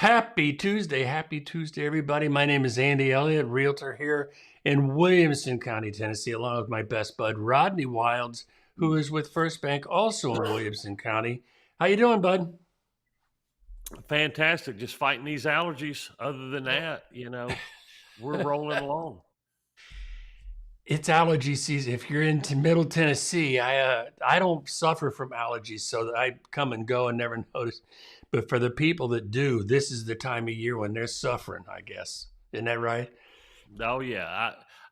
Happy Tuesday, everybody. My name is Andy Elliott, Realtor here in Williamson County, Tennessee, along with my best bud, Rodney Wilds, who is with First Bank, also in Williamson County. How you doing, bud? Fantastic. Just fighting these allergies. Other than that, we're rolling along. It's allergy season. If you're into Middle Tennessee, I don't suffer from allergies, so I come and go and never notice. But for the people that do, this is the time of year when they're suffering, I guess. Isn't that right? Oh yeah,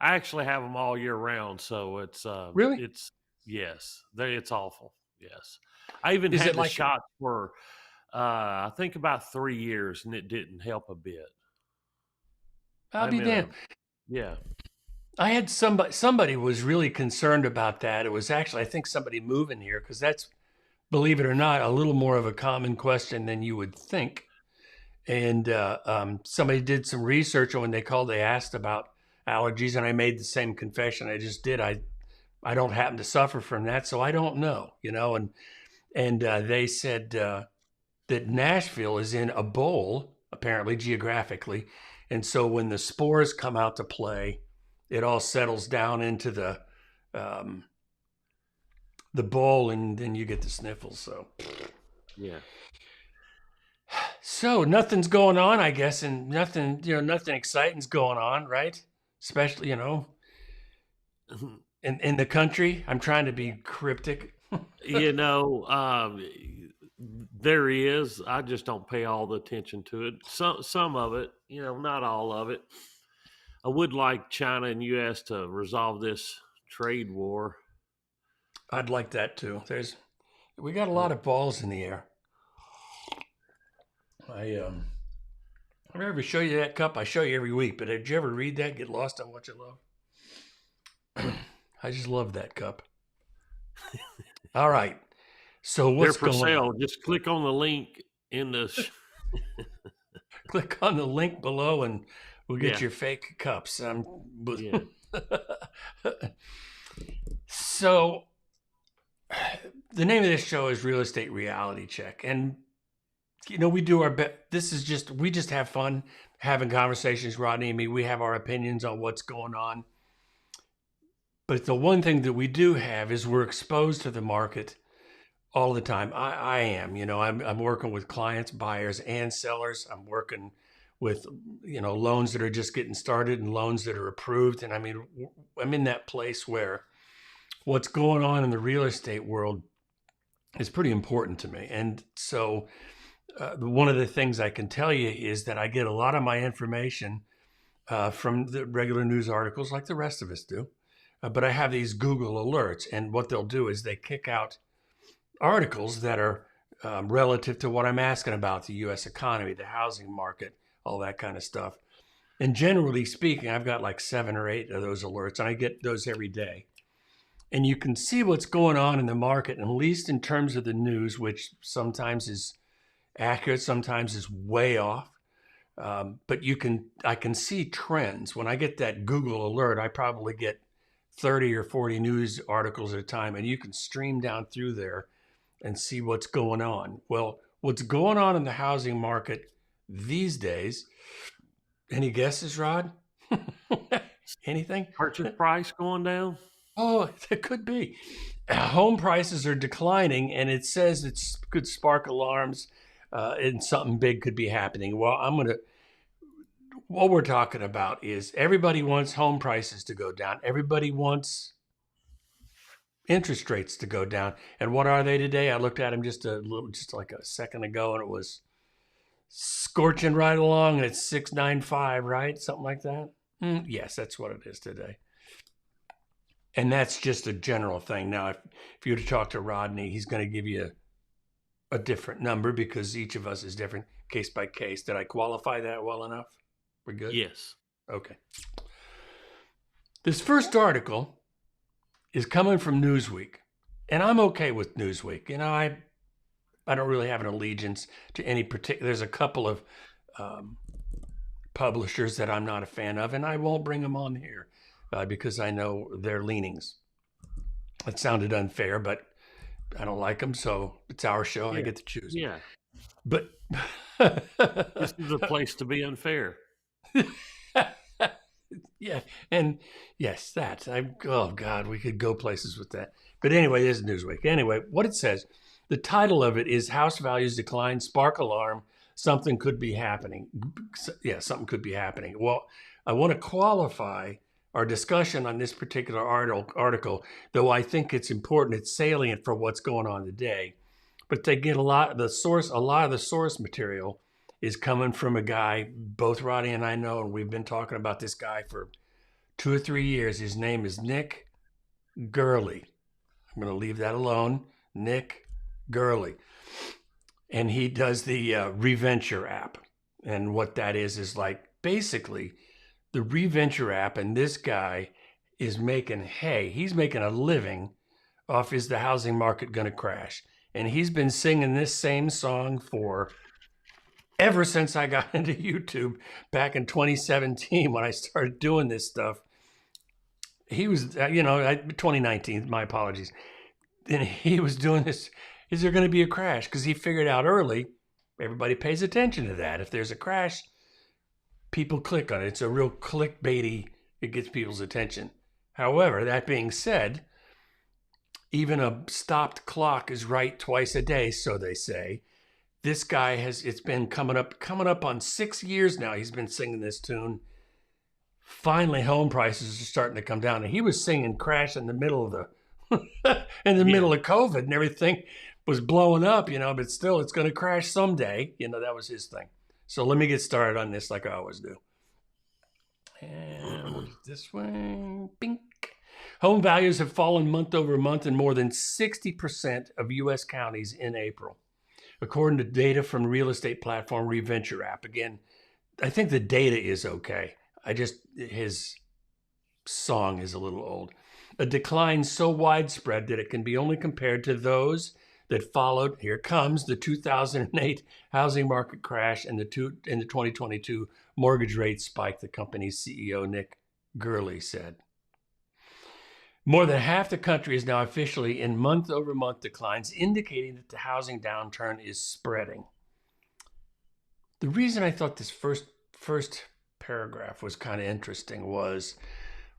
I actually have them all year round, so Really? it's awful. Yes, I even Is had it the like, shot for I think about 3 years, and it didn't help a bit. I'll I'm be in a damned. yeah. I had somebody was really concerned about that. It was actually, I think, somebody moving here because that's, believe it or not, a little more of a common question than you would think. And somebody did some research, and when they called, they asked about allergies, and I made the same confession I just did. I don't happen to suffer from that, so I don't know, And they said that Nashville is in a bowl, apparently geographically, and so when the spores come out to play, it all settles down into um, the bowl, and then you get the sniffles. Yeah. So nothing's going on, I guess, and nothing exciting's going on, right? Especially, in the country. I'm trying to be cryptic. There is. I just don't pay all the attention to it. Some of it, not all of it. I would like China and U.S. to resolve this trade war. I'd like that too. We got a Uh, lot of balls in the air. I ever show you that cup? I show you every week, but did you ever read that? Get lost on what you love. I just love that cup. All right. So They're what's for going sale. on? Just click on the link in the. Click on the link below, and we'll get Yeah. your fake cups. Yeah. So the name of this show is Real Estate Reality Check, and we do our best. We just have fun having conversations, Rodney and me. We have our opinions on what's going on. But the one thing that we do have is we're exposed to the market all the time. I am, I'm working with clients, buyers and sellers. I'm working with, loans that are just getting started and loans that are approved. And I mean, I'm in that place where what's going on in the real estate world is pretty important to me. And so one of the things I can tell you is that I get a lot of my information from the regular news articles like the rest of us do. But I have these Google alerts, and what they'll do is they kick out articles that are relative to what I'm asking about, the U.S. economy, the housing market, all that kind of stuff. And generally speaking, I've got like 7 or 8 of those alerts, and I get those every day. And you can see what's going on in the market, at least in terms of the news, which sometimes is accurate, sometimes is way off. But I can see trends. When I get that Google alert, I probably get 30 or 40 news articles at a time, and you can stream down through there and see what's going on. Well, what's going on in the housing market these days? Any guesses, Rod? Anything? Purchase price going down? Oh, it could be. Home prices are declining, and it says it could spark alarms, and something big could be happening. Well, what we're talking about is everybody wants home prices to go down. Everybody wants interest rates to go down. And what are they today? I looked at them just like a second ago, and it was scorching right along, and it's 6.95, right? Something like that. Yes, that's what it is today. And that's just a general thing. Now, if you were to talk to Rodney, he's going to give you a different number because each of us is different case by case. Did I qualify that well enough? We're good? Yes. Okay. This first article is coming from Newsweek, and I'm okay with Newsweek. I don't really have an allegiance to any particular. There's a couple of publishers that I'm not a fan of, and I won't bring them on here because I know their leanings. It sounded unfair, but I don't like them, so it's our show. Yeah. I get to choose. Yeah. But This is a place to be unfair. Yeah, and yes, that oh God, we could go places with that. But anyway, this is Newsweek. Anyway, what it says, the title of it is "House Values Decline, Spark Alarm. Something could be happening." Yeah, something could be happening. Well, I want to qualify our discussion on this particular article, though I think it's important. It's salient for what's going on today. But they get a lot of the source material is coming from a guy both Roddy and I know, and we've been talking about this guy for 2 or 3 years. His name is Nick Gurley. I'm going to leave that alone. Nick Gurley. And he does the ReVenture app. And what that is like basically the ReVenture app. And this guy is making hay. He's making a living off is the housing market going to crash? And he's been singing this same song for ever since I got into YouTube back in 2017 when I started doing this stuff. He was, 2019, my apologies. And he was doing this. Is there going to be a crash? Because he figured out early, everybody pays attention to that. If there's a crash, people click on it. It's a real clickbaity, it gets people's attention. However, that being said, even a stopped clock is right twice a day, so they say. This guy it's been coming up on 6 years now. He's been singing this tune. Finally, home prices are starting to come down. And he was singing crash in the middle of middle of COVID, and everything was blowing up, but still it's going to crash someday. That was his thing. So let me get started on this like I always do. And we'll do this way. Bink. Home values have fallen month over month in more than 60% of U.S. counties in April, according to data from real estate platform ReVenture app. Again, I think the data is okay. His song is a little old. A decline so widespread that it can be only compared to those that followed, here comes, the 2008 housing market crash and the 2022 mortgage rate spike, the company's CEO, Nick Gurley, said. More than half the country is now officially in month-over-month declines, indicating that the housing downturn is spreading. The reason I thought this first paragraph was kind of interesting was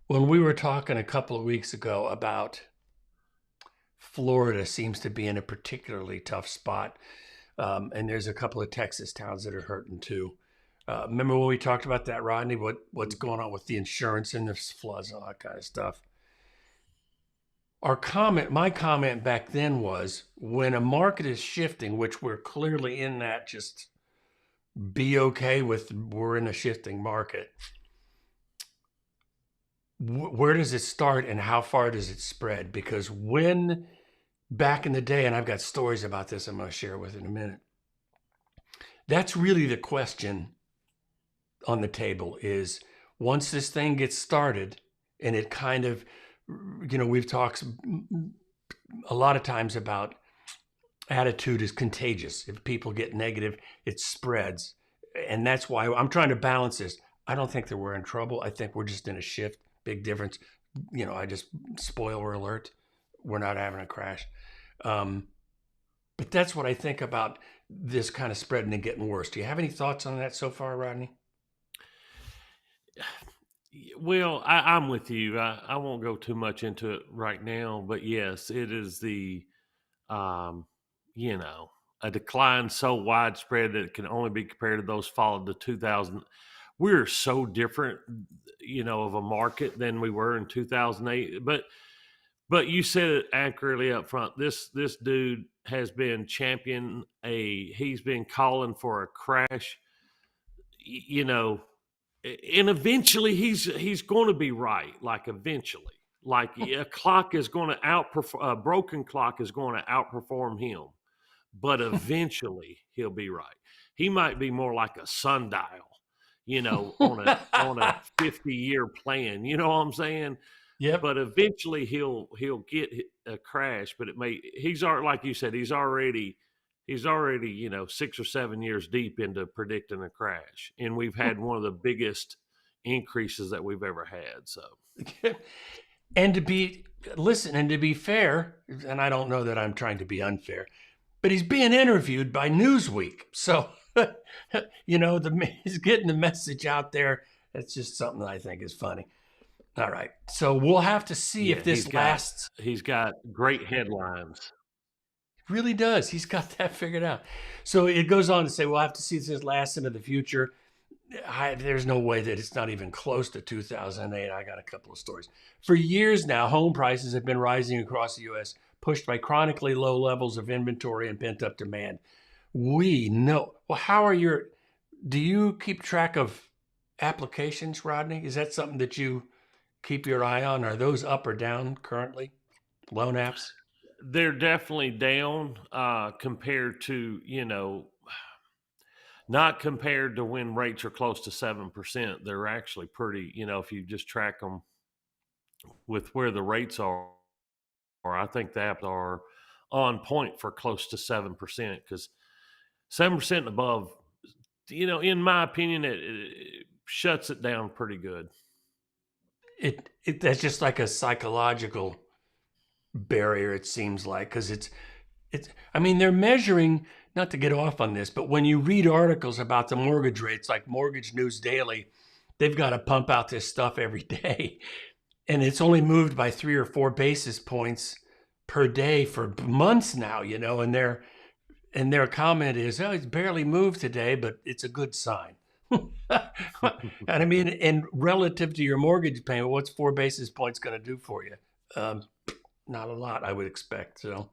when we were talking a couple of weeks ago about Florida seems to be in a particularly tough spot, and there's a couple of Texas towns that are hurting too. Remember when we talked about that, Rodney? What's going on with the insurance and the floods and all that kind of stuff? My comment back then was when a market is shifting, which we're clearly in that, just be okay with, we're in a shifting market. Where does it start and how far does it spread? Because when back in the day, and I've got stories about this I'm going to share with in a minute, that's really the question on the table is once this thing gets started and it kind of, we've talked a lot of times about attitude is contagious. If people get negative, it spreads. And that's why I'm trying to balance this. I don't think that we're in trouble. I think we're just in a shift. Big difference. I just, spoiler alert, we're not having a crash. But that's what I think about this kind of spreading and getting worse. Do you have any thoughts on that so far, Rodney? Well, I'm with you. I won't go too much into it right now, but yes, it is a decline so widespread that it can only be compared to those followed to 2000. We're so different, of a market than we were in 2008. But you said it accurately up front. This dude has been he's been calling for a crash, and eventually he's going to be right. Like eventually, like a clock is going to outperform, a broken clock is going to outperform him, but eventually he'll be right. He might be more like a sundial, on a 50-year plan. You know what I'm saying? Yep. But eventually he'll get a crash. But he's already, like you said, he's already 6 or 7 years deep into predicting a crash, and we've had one of the biggest increases that we've ever had. So, and to be fair, and I don't know that I'm trying to be unfair, but he's being interviewed by Newsweek. So, he's getting the message out there. It's just something that I think is funny. All right. So we'll have to see if this lasts. He's got great headlines. Really does. He's got that figured out. So it goes on to say, we'll have to see if this lasts into the future. There's no way that it's not even close to 2008. I got a couple of stories. For years now, home prices have been rising across the U.S., pushed by chronically low levels of inventory and pent-up demand. We know. Well, do you keep track of applications, Rodney? Is that something that you keep your eye on? Are those up or down currently? Loan apps? They're definitely down compared to, not compared to when rates are close to 7%. They're actually pretty, if you just track them with where the rates are, I think the apps are on point for close to 7% because 7% and above, in my opinion, it shuts it down pretty good. That's just like a psychological barrier, it seems like, because they're measuring, not to get off on this, but when you read articles about the mortgage rates, like Mortgage News Daily, they've got to pump out this stuff every day. And it's only moved by 3 or 4 basis points per day for months now, and their comment is, oh, it's barely moved today, but it's a good sign. And relative to your mortgage payment, what's 4 basis points going to do for you? Not a lot, I would expect. So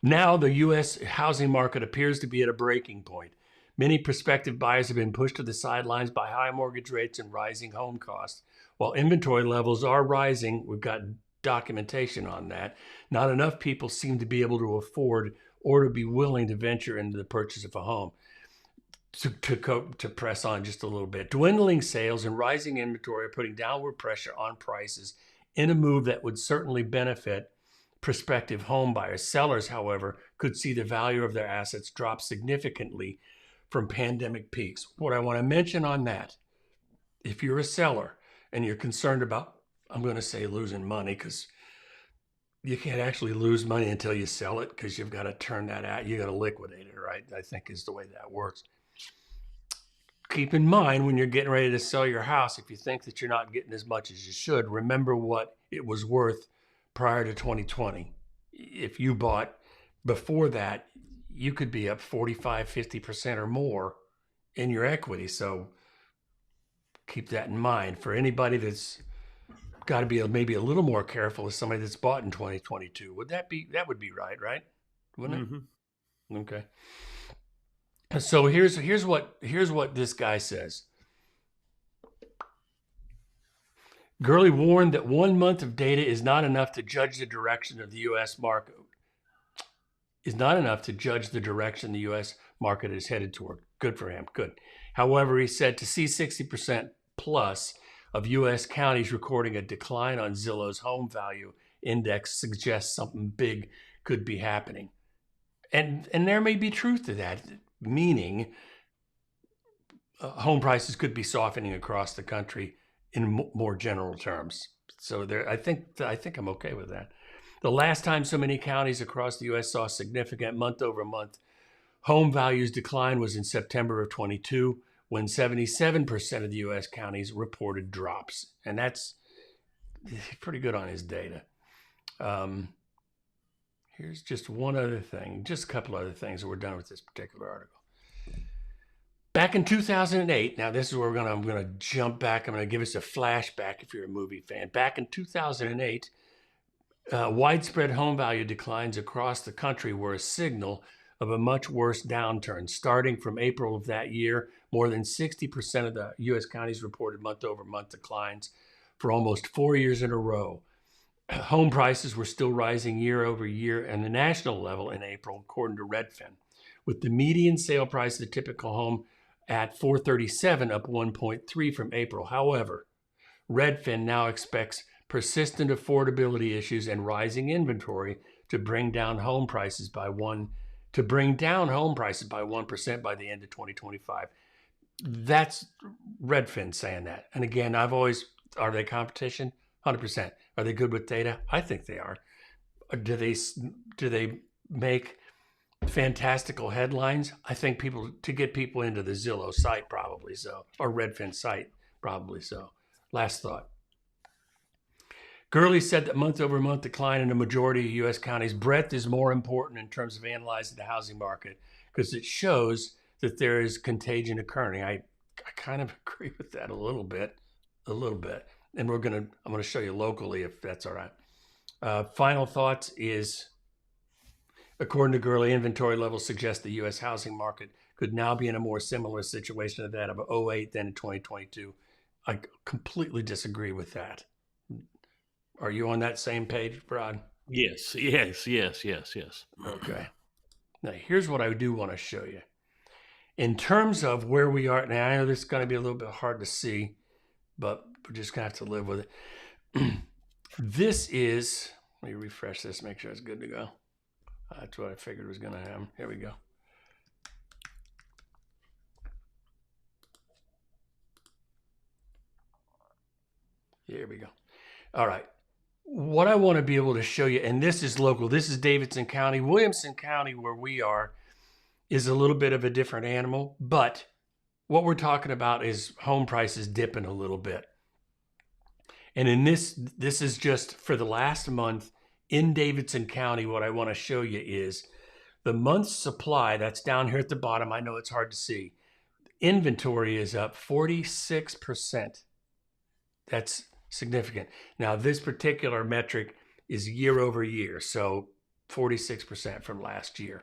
now the U.S. housing market appears to be at a breaking point. Many prospective buyers have been pushed to the sidelines by high mortgage rates and rising home costs. While inventory levels are rising, we've got documentation on that. Not enough people seem to be able to afford or to be willing to venture into the purchase of a home. To press on just a little bit, dwindling sales and rising inventory are putting downward pressure on prices in a move that would certainly benefit prospective home buyers. Sellers, however, could see the value of their assets drop significantly from pandemic peaks. What I want to mention on that, if you're a seller and you're concerned about, I'm going to say losing money, because you can't actually lose money until you sell it, because you've got to turn that out. You got to liquidate it, right? I think is the way that works. Keep in mind when you're getting ready to sell your house, if you think that you're not getting as much as you should, remember what it was worth prior to 2020. If you bought before that, you could be up 45, 50% or more in your equity. So keep that in mind. For anybody that's got to be maybe a little more careful as somebody that's bought in 2022. That would be right? Wouldn't it? Mm-hmm. Okay. So here's what this guy says. Gurley warned that 1 month of data is not enough to judge the direction of the U.S. market. Is not enough to judge the direction the U.S. market is headed toward. Good for him. Good. However, he said to see 60% plus of U.S. counties recording a decline on Zillow's home value index suggests something big could be happening. And there may be truth to that, meaning home prices could be softening across the country in more general terms. So I think I'm okay with that. The last time so many counties across the U.S. saw significant month-over-month home values decline was in September of 22, when 77% of the U.S. counties reported drops. And that's pretty good on his data. Here's just one other thing, just a couple other things that we're done with this particular article. Back in 2008, now this is where I'm going to jump back. I'm going to give us a flashback if you're a movie fan. Back in 2008, widespread home value declines across the country were a signal of a much worse downturn. Starting from April of that year, more than 60% of the U.S. counties reported month-over-month declines for almost 4 years in a row. Home prices were still rising year over year at the national level in April, according to Redfin, with the median sale price of the typical home at $437, up 1.3 from April. However, Redfin now expects persistent affordability issues and rising inventory to bring down home prices by 1% by the end of 2025. That's Redfin saying that. And again, are they competition? 100%. Are they good with data? I think they are. Do they make fantastical headlines. I think to get people into the Zillow site, probably so, or Redfin site, probably so. Last thought. Gurley said that month-over-month decline in the majority of U.S. counties' breadth is more important in terms of analyzing the housing market because it shows that there is contagion occurring. I kind of agree with that a little bit. And I'm going to show you locally if that's all right. Final thoughts is, according to Gurley, inventory levels suggest the U.S. housing market could now be in a more similar situation to that of 2008 than in 2022. I completely disagree with that. Are you on that same page, Rod? Yes. Okay. Now, here's what I do want to show you. In terms of where we are now, I know this is going to be a little bit hard to see, but we're just going to have to live with it. This is, let me refresh this, make sure it's good to go. That's what I figured was going to happen. Here we go. Here we go. All right. What I want to be able to show you, and this is local, this is Davidson County. Williamson County, where we are, is a little bit of a different animal, but what we're talking about is home prices dipping a little bit. And in this is just for the last month in Davidson County. What I want to show you is the month's supply, that's down here at the bottom. I know it's hard to see. Inventory is up 46%. That's significant. Now, this particular metric is year over year, so 46% from last year.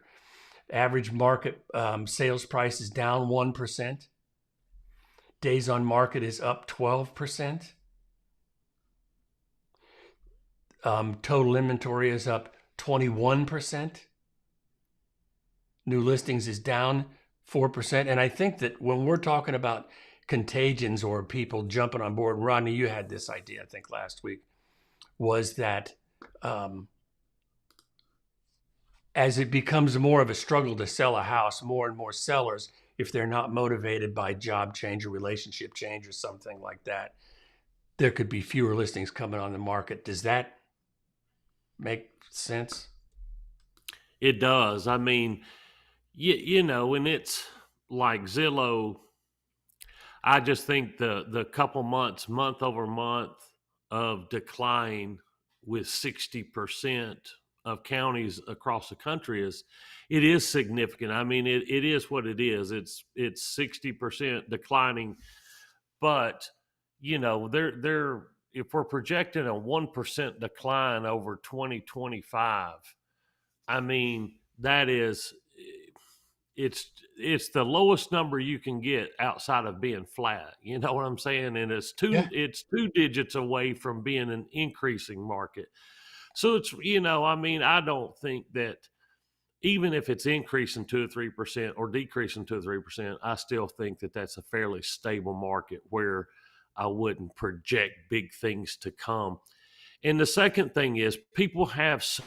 Average market sales price is down 1%. Days on market is up 12%. Total inventory is up 21%. New listings is down 4%. And I think that when we're talking about contagions or people jumping on board, Rodney, you had this idea, I think, last week, was that as it becomes more of a struggle to sell a house, more and more sellers, if they're not motivated by job change or relationship change or something like that, there could be fewer listings coming on the market. Does that make sense? It does. I mean, you know, and it's like Zillow. I just think the couple months, month over month of decline with 60% of counties across the country it is significant. I mean, it is what it is. It's 60% declining, but you know, they're if we're projecting a 1% decline over 2025, I mean, that is it's the lowest number you can get outside of being flat. You know what I'm saying? And it's two digits away from being an increasing market. So it's, you know, I mean, I don't think that even if it's increasing 2 or 3% or decreasing 2 or 3%, I still think that that's a fairly stable market where I wouldn't project big things to come. And the second thing is people have so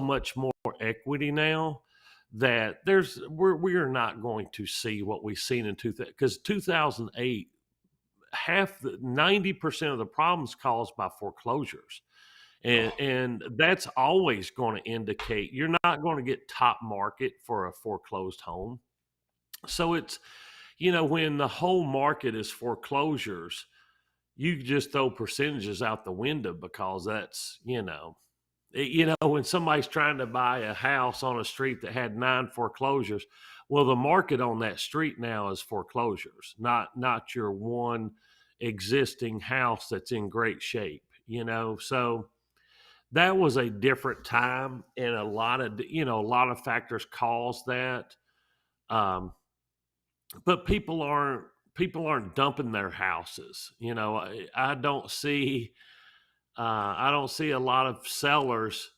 much more equity now that we're not going to see what we've seen in 2000, because 2008, 90% of the problems caused by foreclosures. And that's always going to indicate you're not going to get top market for a foreclosed home. So it's, you know, when the whole market is foreclosures, you just throw percentages out the window because that's, you know, when somebody's trying to buy a house on a street that had 9 foreclosures, well, the market on that street now is foreclosures, not your one existing house that's in great shape, you know. So that was a different time, and a lot of factors caused that. But people aren't dumping their houses. You know, I don't see a lot of sellers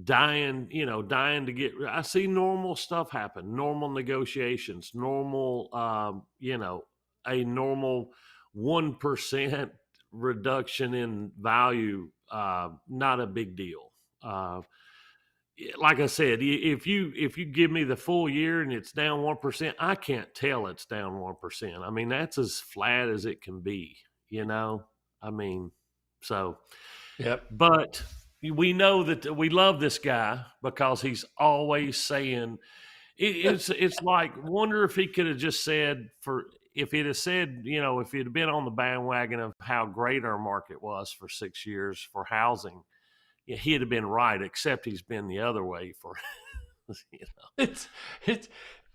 dying to get. I see normal stuff happen, normal negotiations, normal, a normal 1% reduction in value, not a big deal. Like I said, if you give me the full year and it's down 1%, I can't tell it's down 1%. I mean, that's as flat as it can be, you know. I mean, so Yep. but we know that we love this guy because he's always saying it's like, wonder if he could have just said, if he'd have said, if he'd have been on the bandwagon of how great our market was for 6 years for housing, he'd have been right, except he's been the other way for, It's it's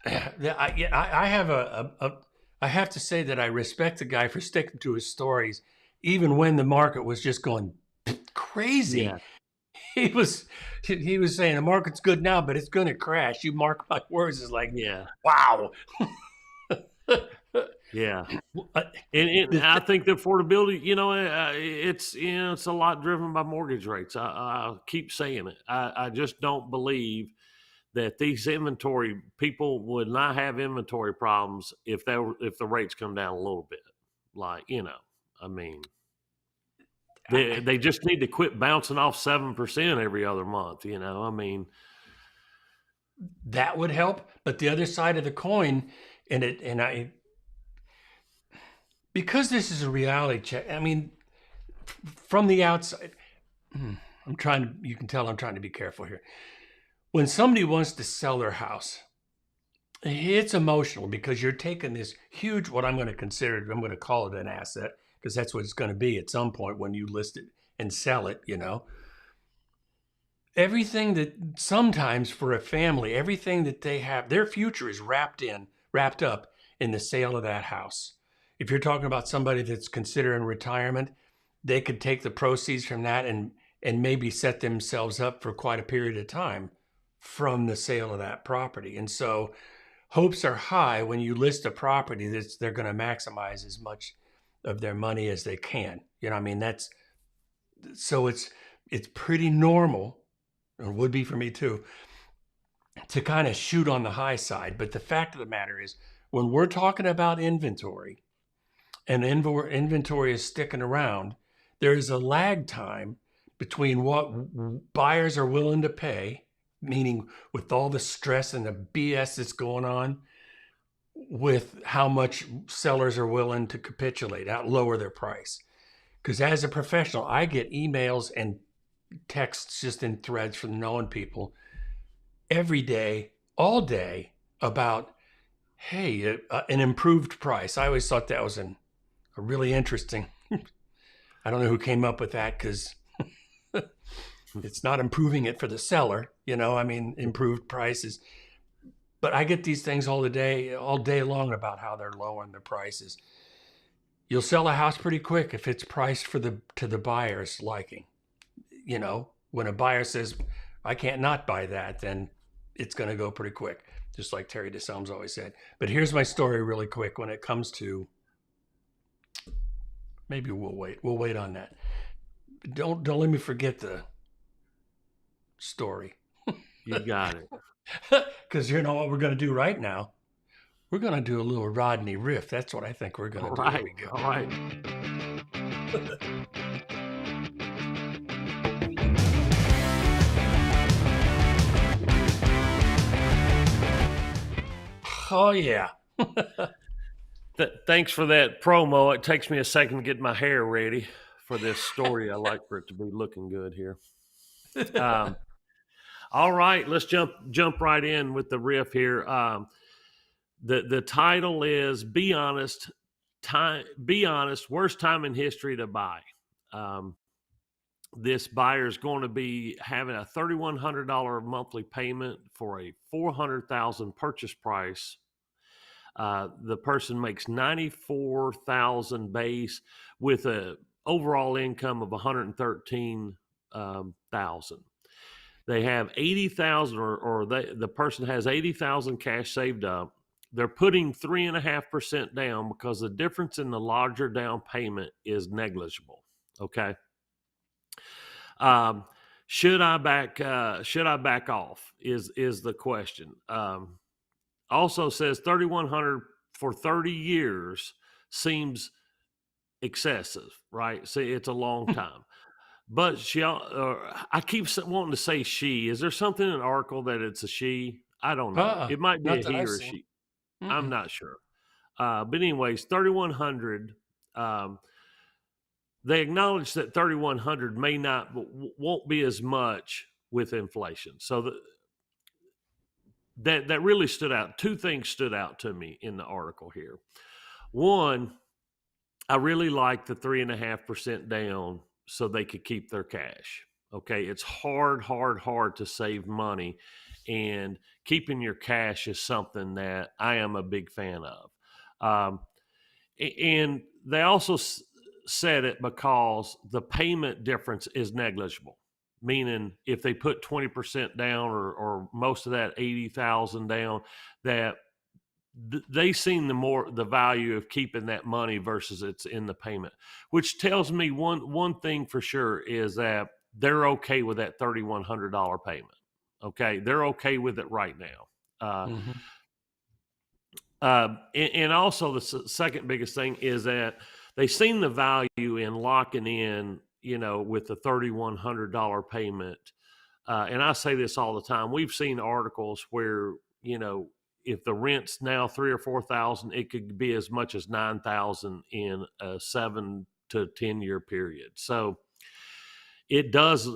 I have I have to say that I respect the guy for sticking to his stories, even when the market was just going crazy. yeah, He was saying the market's good now, but it's going to crash. You mark my words. Is like, yeah, wow. yeah. Uh, And I think the affordability, it's a lot driven by mortgage rates. I keep saying it. I just don't believe that these inventory people would not have inventory problems if the rates come down a little bit. Like, I mean, they just need to quit bouncing off 7% every other month. I mean, that would help. But the other side of the coin, and I, because this is a reality check. I mean, from the outside, you can tell I'm trying to be careful here. When somebody wants to sell their house, it's emotional because you're taking this huge, what I'm going to call it an asset, because that's what it's going to be at some point when you list it and sell it, Everything that sometimes for a family, everything that they have, their future is wrapped up in the sale of that house. If you're talking about somebody that's considering retirement, they could take the proceeds from that and maybe set themselves up for quite a period of time from the sale of that property. And so hopes are high when you list a property that they're going to maximize as much of their money as they can. I mean, it's pretty normal, or would be for me too, to kind of shoot on the high side. But the fact of the matter is, when we're talking about inventory and inventory is sticking around, there is a lag time between what buyers are willing to pay, meaning with all the stress and the BS that's going on, with how much sellers are willing to capitulate, lower their price. Because as a professional, I get emails and texts just in threads from known people every day, all day, about, hey, an improved price. I always thought that was a really interesting. I don't know who came up with that, because it's not improving it for the seller. I mean, improved prices. But I get these things all day long about how they're lowering the prices. You'll sell a house pretty quick if it's priced to the buyer's liking. When a buyer says, I can't not buy that, then it's going to go pretty quick, just like Terry DeSalm's always said. But here's my story really quick when it comes to, maybe we'll wait on that. Don't let me forget the story. you got it. Because you know what we're going to do right now? We're going to do a little Rodney Riff. That's what I think we're going to do. Right. Here we go. All right. Oh, yeah. Thanks for that promo. It takes me a second to get my hair ready for this story. I like for it to be looking good here. All right, let's jump right in with the riff here. The title is "Be Honest." Be honest. Worst time in history to buy. This buyer is going to be having a $3,100 monthly payment for a $400,000 purchase price. The person makes $94,000 base with a overall income of $113,000. They have $80,000, the person has $80,000 cash saved up. They're putting 3.5% down because the difference in the larger down payment is negligible. Okay. Should I back off? Is the question. Also says 3,100 for 30 years seems excessive, right? See, it's a long time. But I keep wanting to say she. Is there something in an article that it's a she? I don't know. It might be Not a that he I've or a seen. she. I'm not sure. But anyways, 3,100. they acknowledge that 3,100 may not, won't be as much with inflation. So that really stood out. Two things stood out to me in the article here. One, I really like the 3.5% down so they could keep their cash. Okay, it's hard to save money, and keeping your cash is something that I am a big fan of. Um, and they also said it because the payment difference is negligible. Meaning, if they put 20% down or most of that 80,000 down, that they seen the value of keeping that money versus it's in the payment, which tells me one thing for sure is that they're okay with that $3,100 payment. Okay, they're okay with it right now. Mm-hmm. And also the second biggest thing is that they seen the value in locking in, with the $3,100 payment. And I say this all the time. We've seen articles where, if the rent's now 3,000 or 4,000, it could be as much as 9,000 in a 7 to 10 year period. So it does,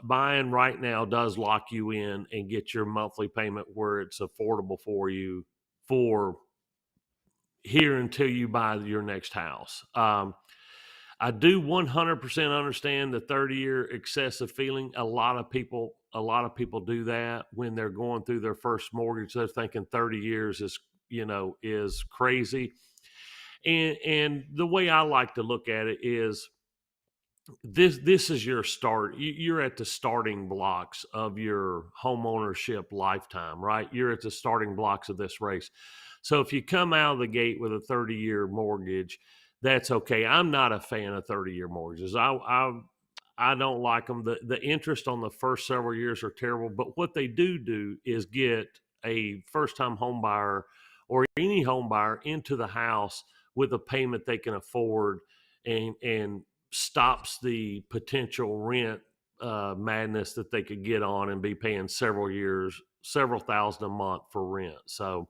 buying right now does lock you in and get your monthly payment where it's affordable for you for here until you buy your next house. I do 100% understand the 30-year excessive feeling. A lot of people do that when they're going through their first mortgage. They're thinking 30 years is crazy. And the way I like to look at it is this is your start. You're at the starting blocks of your home ownership lifetime, right? You're at the starting blocks of this race. So if you come out of the gate with a 30-year mortgage, that's okay. I'm not a fan of 30-year mortgages. I don't like them. The interest on the first several years are terrible. But what they do is get a first-time home buyer or any home buyer into the house with a payment they can afford, and stops the potential rent madness that they could get on and be paying several thousand a month for rent. So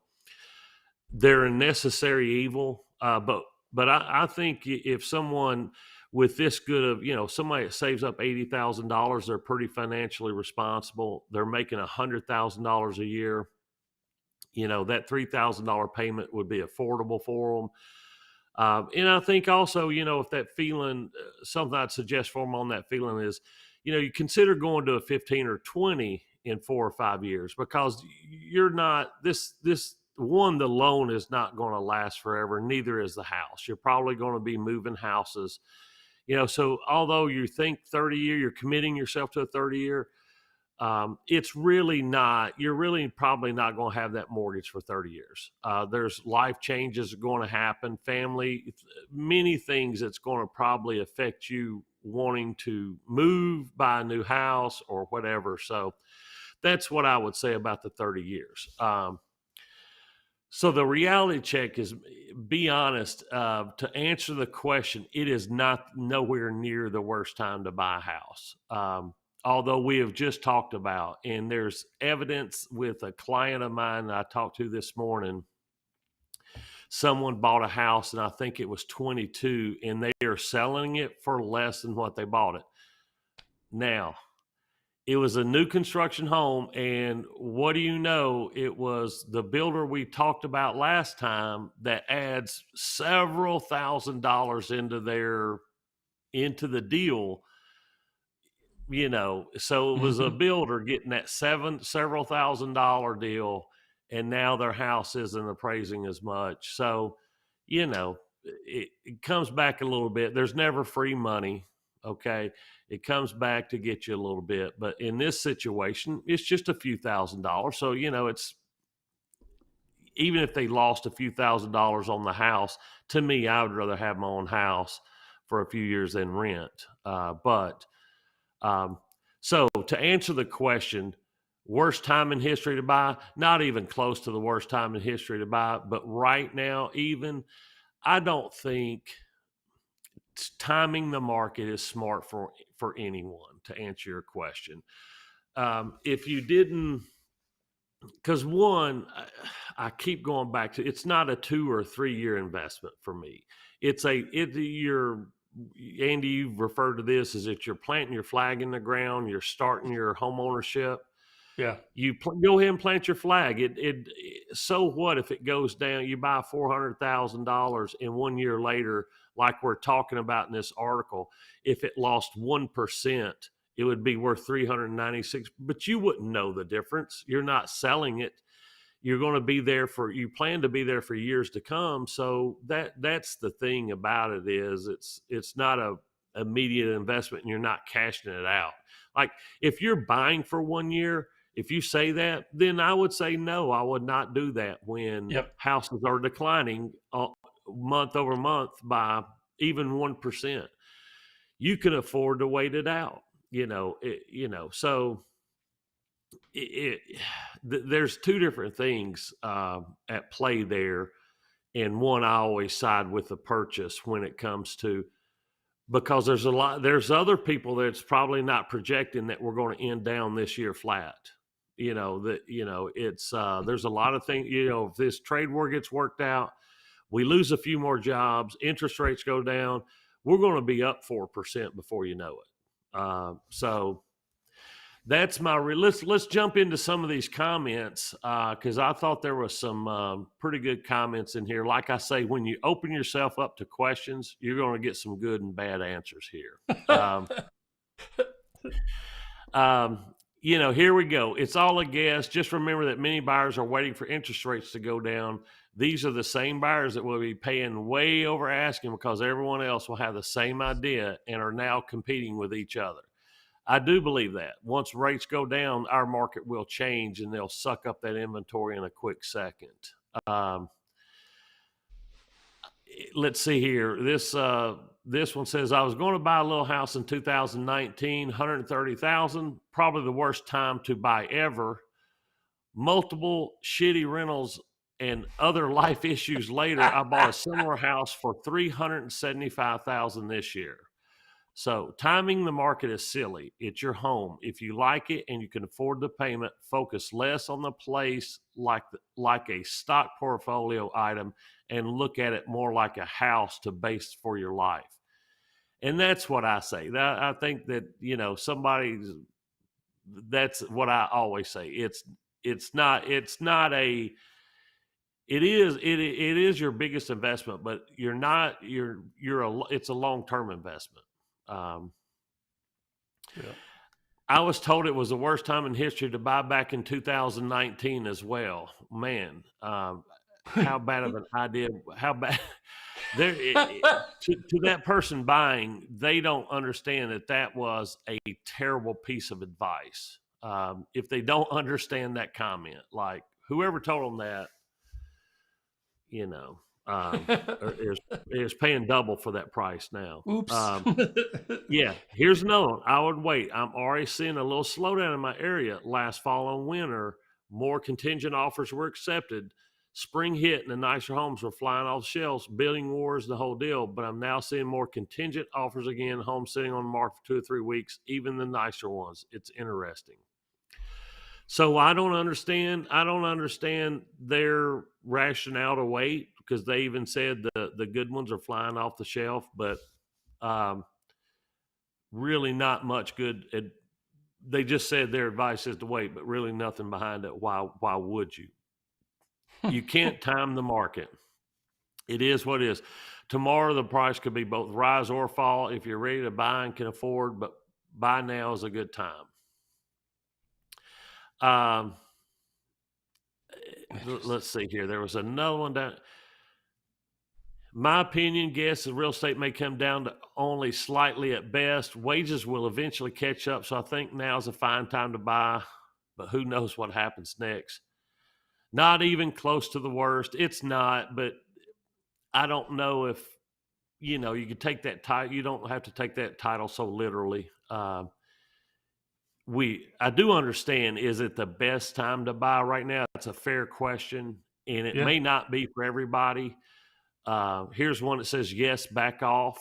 they're a necessary evil. But I think if someone with this good of, somebody that saves up $80,000, they're pretty financially responsible. They're making $100,000 a year. That $3,000 payment would be affordable for them. And I think also, if that feeling, something I'd suggest for them on that feeling is, you consider going to a 15 or 20 in 4 or 5 years, because you're not the loan is not going to last forever. Neither is the house. You're probably going to be moving houses, so although you think 30 year, you're committing yourself to a 30-year, it's really not, you're really probably not going to have that mortgage for 30 years. There's life changes going to happen, family, many things that's going to probably affect you wanting to move, buy a new house or whatever. So that's what I would say about the 30 years. So the reality check is, be honest, to answer the question, it is nowhere near the worst time to buy a house. Although we have just talked about, and there's evidence with a client of mine that I talked to this morning, someone bought a house, and I think it was 22, and they are selling it for less than what they bought it. Now, it was a new construction home, and what do you know? It was the builder we talked about last time that adds several $1,000s into the deal. So it was a builder getting that several $1,000 deal, and now their house isn't appraising as much. So, it comes back a little bit. There's never free money. Okay. It comes back to get you a little bit, but in this situation, it's just a few $1,000s. So, it's, even if they lost a few $1,000s on the house, to me, I would rather have my own house for a few years than rent. So to answer the question, worst time in history to buy, not even close to the worst time in history to buy, but right now, even, I don't think timing the market is smart for anyone, to answer your question. If you didn't, because one, I keep going back to, it's not a 2 or 3 year investment for me. You're Andy, you've referred to this as that you're planting your flag in the ground, you're starting your home ownership. Yeah. You go ahead and plant your flag. So what if it goes down? You buy $400,000, and 1 year later, like we're talking about in this article, if it lost 1%, it would be worth 396. But you wouldn't know the difference. You're not selling it. You're going to be there you plan to be there for years to come. So that's the thing about it, is it's not a immediate investment, and you're not cashing it out. Like if you're buying for 1 year, if you say that, then I would say no, I would not do that when Yep. houses are declining month over month by even 1%. You can afford to wait it out, so there's two different things at play there. And one, I always side with the purchase when it comes to, because there's other people that's probably not projecting that we're going to end down this year flat. It's there's a lot of things, if this trade war gets worked out, we lose a few more jobs, interest rates go down, we're going to be up 4% before you know it. So that's let's jump into some of these comments, because I thought there was some pretty good comments in here. Like I say, when you open yourself up to questions, you're going to get some good and bad answers here. Here we go. It's all a guess. Just remember that many buyers are waiting for interest rates to go down. These are the same buyers that will be paying way over asking because everyone else will have the same idea and are now competing with each other. I do believe that once rates go down, our market will change and they'll suck up that inventory in a quick second. Let's see here. This one says, I was going to buy a little house in 2019, $130,000, probably the worst time to buy ever. Multiple shitty rentals and other life issues later, I bought a similar house for $375,000 this year. So timing the market is silly. It's your home. If you like it and you can afford the payment, focus less on the place like a stock portfolio item and look at it more like a house to base for your life. And that's what I say. I think that, that's what I always say. It is your biggest investment, but it's a long-term investment. Yeah. I was told it was the worst time in history to buy back in 2019 as well. Man, how bad of an idea? How bad? To that person buying, they don't understand that was a terrible piece of advice. If they don't understand that comment, like whoever told them that, is paying double for that price now. Oops. Yeah, here's another one. I would wait. I'm already seeing a little slowdown in my area. Last fall and winter, more contingent offers were accepted. Spring hit and the nicer homes were flying off shelves, building wars, the whole deal. But I'm now seeing more contingent offers again, homes sitting on the market for 2 or 3 weeks, even the nicer ones. It's interesting. So I don't understand their rationale to wait, because they even said the good ones are flying off the shelf, but really not much good. They just said their advice is to wait, but really nothing behind it. Why would you? You can't time the market. It is what it is. Tomorrow the price could be both rise or fall. If you're ready to buy and can afford, but buy now is a good time. Let's see here. There was another one down. My opinion, guess the real estate may come down to only slightly at best. Wages will eventually catch up, so I think now's a fine time to buy, but who knows what happens next. Not even close to the worst. It's not, but I don't know if, you could take that title. You don't have to take that title so literally. I do understand, is it the best time to buy right now? It's a fair question, and it may not be for everybody. Here's one that says, yes, back off.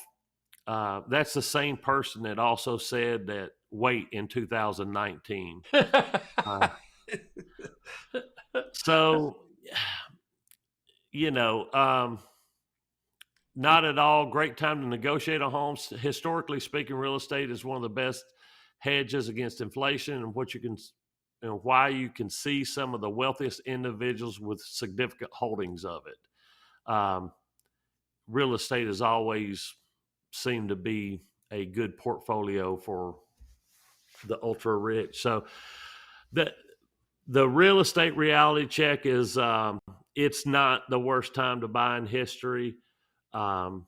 That's the same person that also said that wait in 2019. So, not at all. Great time to negotiate a home. Historically speaking, real estate is one of the best hedges against inflation, and what you can, why you can see some of the wealthiest individuals with significant holdings of it. Real estate has always seemed to be a good portfolio for the ultra rich. So the real estate reality check is, it's not the worst time to buy in history. Um,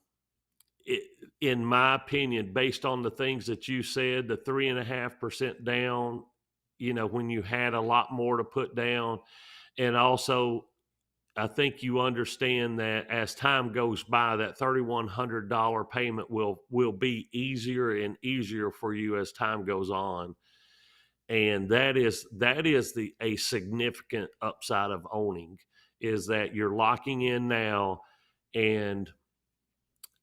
in my opinion, based on the things that you said, the 3.5% down, when you had a lot more to put down. And also, I think you understand that as time goes by, that $3,100 payment will be easier and easier for you as time goes on. And that is a significant upside of owning, is that you're locking in now. And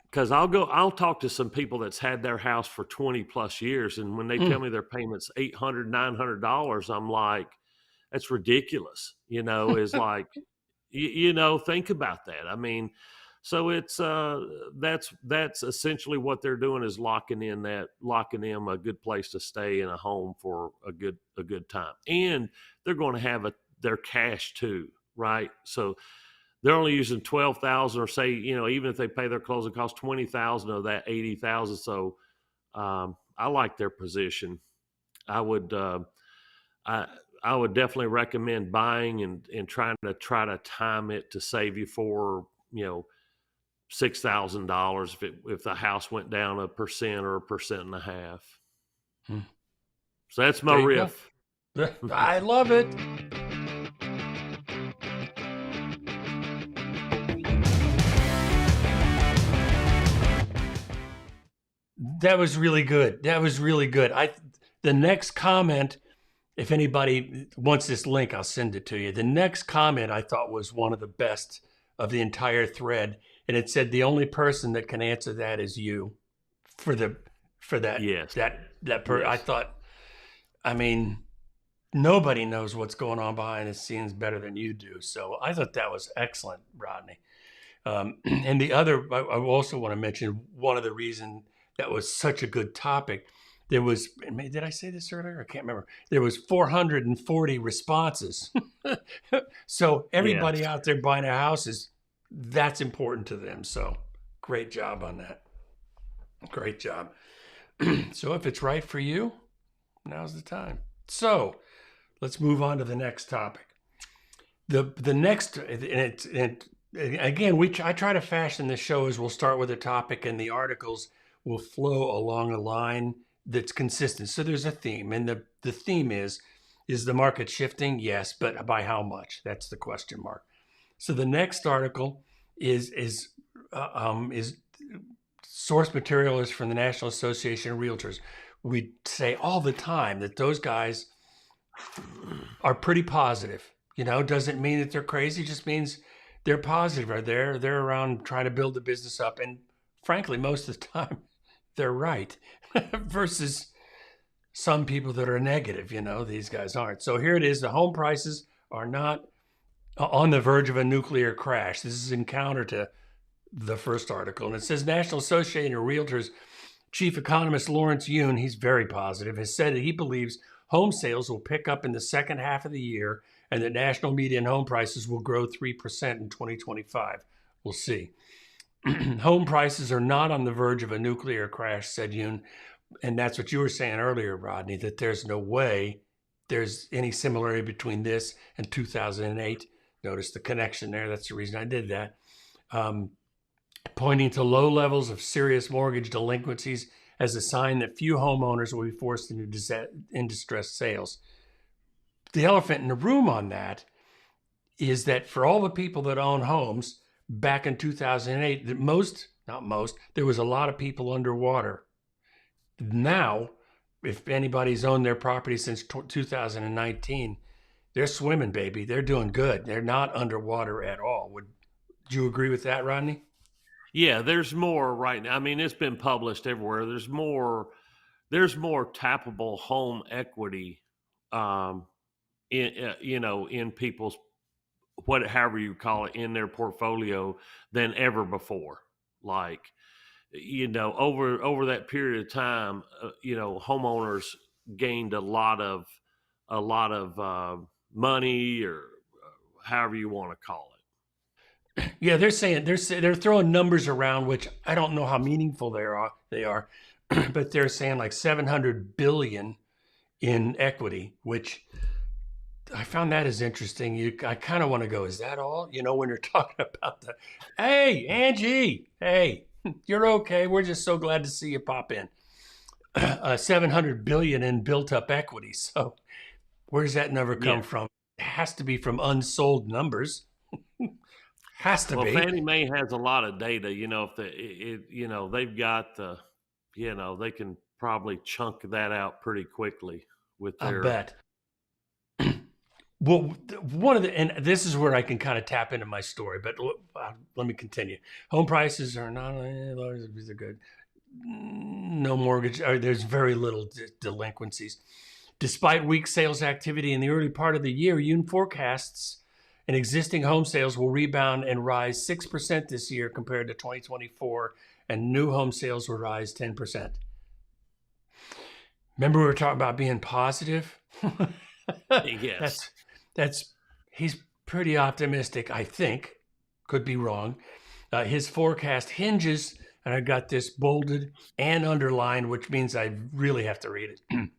because I'll talk to some people that's had their house for 20 plus years, and when they tell me their payment's $800, $900, I'm like, that's ridiculous. Is like, think about that. I mean, so it's that's essentially what they're doing, is locking in a good place to stay in a home for a good time. And they're going to have their cash too, right? So they're only using 12,000, or say, even if they pay their closing costs, 20,000 of that 80,000. So I like their position. I would I would definitely recommend buying and try to time it to save you for $6,000 if the house went down 1% or 1.5%. So that's my riff. I love it. That was really good. The next comment, if anybody wants this link, I'll send it to you. The next comment I thought was one of the best of the entire thread. And it said, the only person that can answer that is you for that. Yes. Yes. I thought, nobody knows what's going on behind the scenes better than you do. So I thought that was excellent, Rodney. And the other, I also want to mention one of the reasons that was such a good topic. There was, did I say this earlier? I can't remember. There was 440 responses. So everybody out there buying a house, that's important to them. So great job on that. Great job. So if it's right for you, now's the time. So let's move on to the next topic. The next, and again, I try to fashion the show as we'll start with a topic and the articles will flow along a line that's consistent. So there's a theme, and the theme is the market shifting? Yes, but by how much? That's the question mark. So the next article is source material is from the National Association of Realtors. We say all the time that those guys are pretty positive. Doesn't mean that they're crazy, just means they're positive, or they're around trying to build the business up. And frankly, most of the time, they're right versus some people that are negative. These guys aren't. So here it is. The home prices are not on the verge of a nuclear crash. This is in counter to the first article. And it says National Association of Realtors Chief Economist Lawrence Yun, he's very positive, has said that he believes home sales will pick up in the second half of the year and that national median home prices will grow 3% in 2025. We'll see. Home prices are not on the verge of a nuclear crash, said Yun. And that's what you were saying earlier, Rodney, that there's no way there's any similarity between this and 2008. Notice the connection there. That's the reason I did that. Pointing to low levels of serious mortgage delinquencies as a sign that few homeowners will be forced into distressed sales. The elephant in the room on that is that for all the people that own homes back in 2008, there was a lot of people underwater. Now, if anybody's owned their property since 2019, they're swimming, baby. They're doing good. They're not underwater at all. Would you agree with that, Rodney? Yeah, there's more right now. It's been published everywhere. There's more tappable home equity, in people's however you call it, in their portfolio than ever before. like, over that period of time, homeowners gained a lot of money, or however you want to call it. Yeah, they're saying they're throwing numbers around, which I don't know how meaningful they are, but they're saying like 700 billion in equity, which I found that is interesting. I kind of want to go, is that all? When you're talking about hey, Angie, hey, you're okay. We're just so glad to see you pop in. 700 billion in built up equity. So where's that number come from? It has to be from unsold numbers. Has to be. Fannie Mae has a lot of data. If they've got they can probably chunk that out pretty quickly with their. I bet. Well, and this is where I can kind of tap into my story, but let me continue. Home prices are not, they're good. No mortgage, there's very little delinquencies. Despite weak sales activity in the early part of the year, Yoon forecasts and existing home sales will rebound and rise 6% this year compared to 2024, and new home sales will rise 10%. Remember we were talking about being positive? Yes. He's pretty optimistic, I think. Could be wrong. His forecast hinges, and I got this bolded and underlined, which means I really have to read it.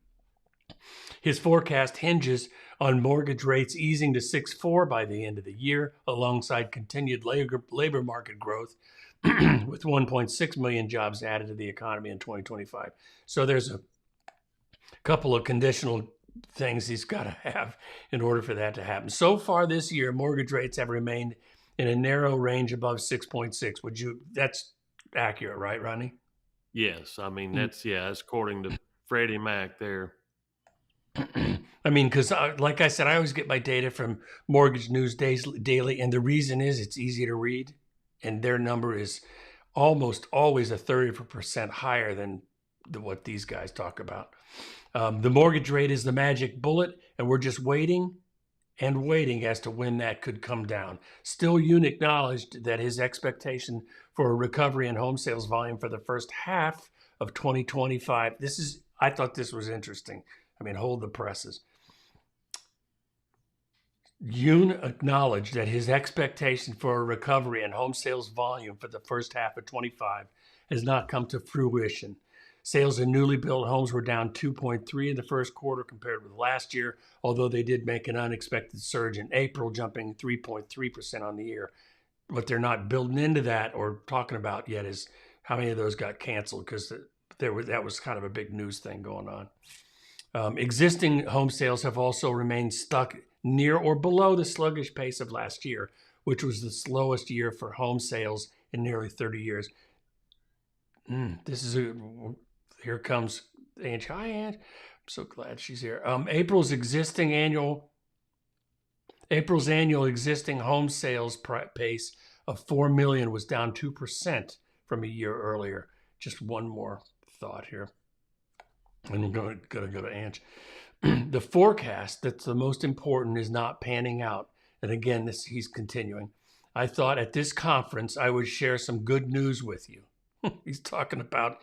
His forecast hinges on mortgage rates easing to 6.4 by the end of the year, alongside continued labor market growth, with 1.6 million jobs added to the economy in 2025. So there's a couple of conditional things he's got to have in order for that to happen. So far this year, mortgage rates have remained in a narrow range above 6.6. That's accurate, right, Rodney? Yes. I mean, that's according to Freddie Mac there. I mean, because like I said, I always get my data from Mortgage News Daily, and the reason is it's easy to read, and their number is almost always a 30% higher than what these guys talk about. The mortgage rate is the magic bullet, and we're just waiting and waiting as to when that could come down. Still, Yoon acknowledged that his expectation for a recovery in home sales volume for the first half of 2025. I thought this was interesting. I mean, hold the presses. Yoon acknowledged that his expectation for a recovery in home sales volume for the first half of 25 has not come to fruition. Sales of newly built homes were down 2.3 in the first quarter compared with last year, although they did make an unexpected surge in April, jumping 3.3% on the year. What they're not building into that or talking about yet is how many of those got canceled, because that was kind of a big news thing going on. Existing home sales have also remained stuck near or below the sluggish pace of last year, which was the slowest year for home sales in nearly 30 years. Here comes Ange. Hi, Ange. I'm so glad she's here. April's annual existing home sales pace of 4 million was down 2% from a year earlier. Just one more thought here. And we're going to go to Ange. The forecast that's the most important is not panning out. And again, he's continuing. I thought at this conference I would share some good news with you. He's talking about,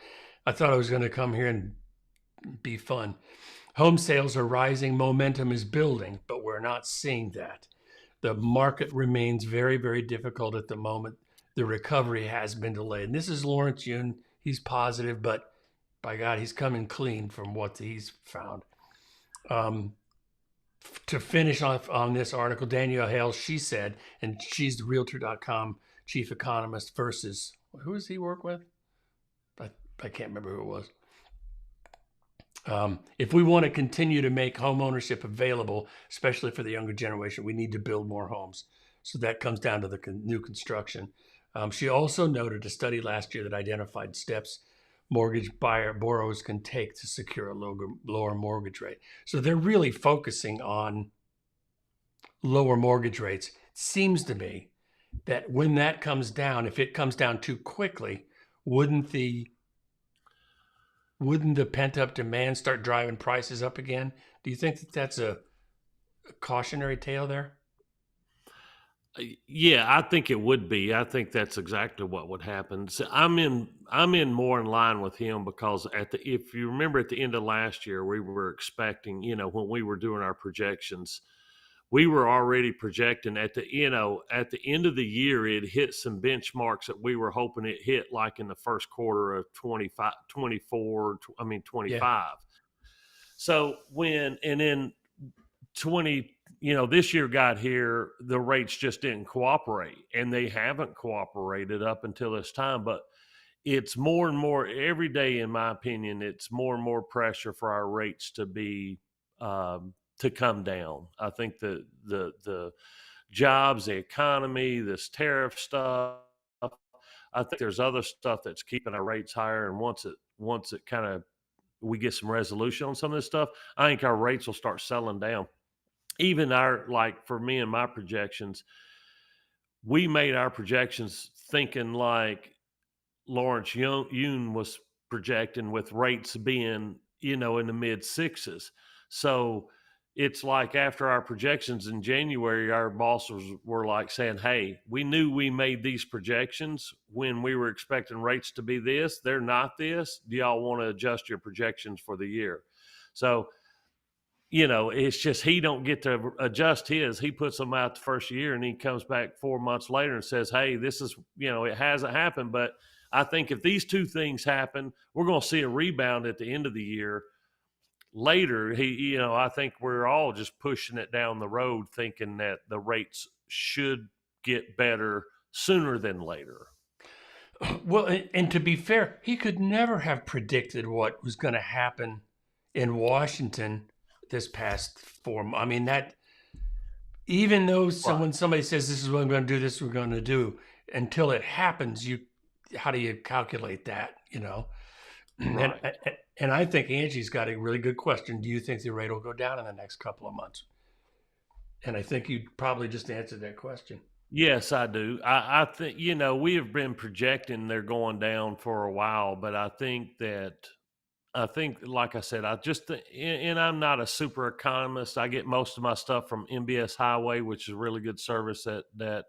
I thought I was going to come here and be fun. Home sales are rising, momentum is building, but we're not seeing that. The market remains very, very difficult at the moment. The recovery has been delayed. And this is Lawrence Yoon. He's positive, but by God, he's coming clean from what he's found. To finish off on this article, Danielle Hale, she said, and she's the Realtor.com chief economist versus, who does he work with? I can't remember who it was. If we want to continue to make home ownership available, especially for the younger generation, we need to build more homes. So that comes down to the new construction. She also noted a study last year that identified steps mortgage borrowers can take to secure a lower mortgage rate. So they're really focusing on lower mortgage rates. It seems to me that when that comes down, if it comes down too quickly, wouldn't the pent-up demand start driving prices up again? Do you think that that's a cautionary tale there? Yeah, I think it would be. I think that's exactly what would happen. So I'm in more in line with him because if you remember at the end of last year, we were expecting, when we were doing our projections, we were already projecting at the end of the year, it hit some benchmarks that we were hoping it hit like in the first quarter of 25, 24, I mean Yeah. 25. So and then 20, this year got here, the rates just didn't cooperate, and they haven't cooperated up until this time. But it's more and more every day, in my opinion, it's more and more pressure for our rates to come down. I think the jobs, the economy, this tariff stuff. I think there's other stuff that's keeping our rates higher. And once it kind of we get some resolution on some of this stuff, I think our rates will start settling down. Even like for me and my projections, we made our projections thinking like Lawrence Yun was projecting with rates being, in the mid sixes. So it's like after our projections in January, our bosses were like saying, "Hey, we knew we made these projections when we were expecting rates to be this. They're not this. Do y'all want to adjust your projections for the year?" So it's just he don't get to adjust his. He puts them out the first year, and he comes back 4 months later and says, "Hey, this is it hasn't happened, but I think if these two things happen, we're going to see a rebound at the end of the year." Later, I think we're all just pushing it down the road, thinking that the rates should get better sooner than later. Well, and to be fair, he could never have predicted what was going to happen in Washington this past 4 months. I mean, that even though Right. somebody says this is what I'm going to do, this is what we're going to do, until it happens, how do you calculate that? And Right. and I think Angie's got a really good question. Do you think the rate will go down in the next couple of months? And I think you probably just answered that question. Yes, I do. I think, we have been projecting they're going down for a while, but I think, like I said, and I'm not a super economist. I get most of my stuff from MBS Highway, which is a really good service that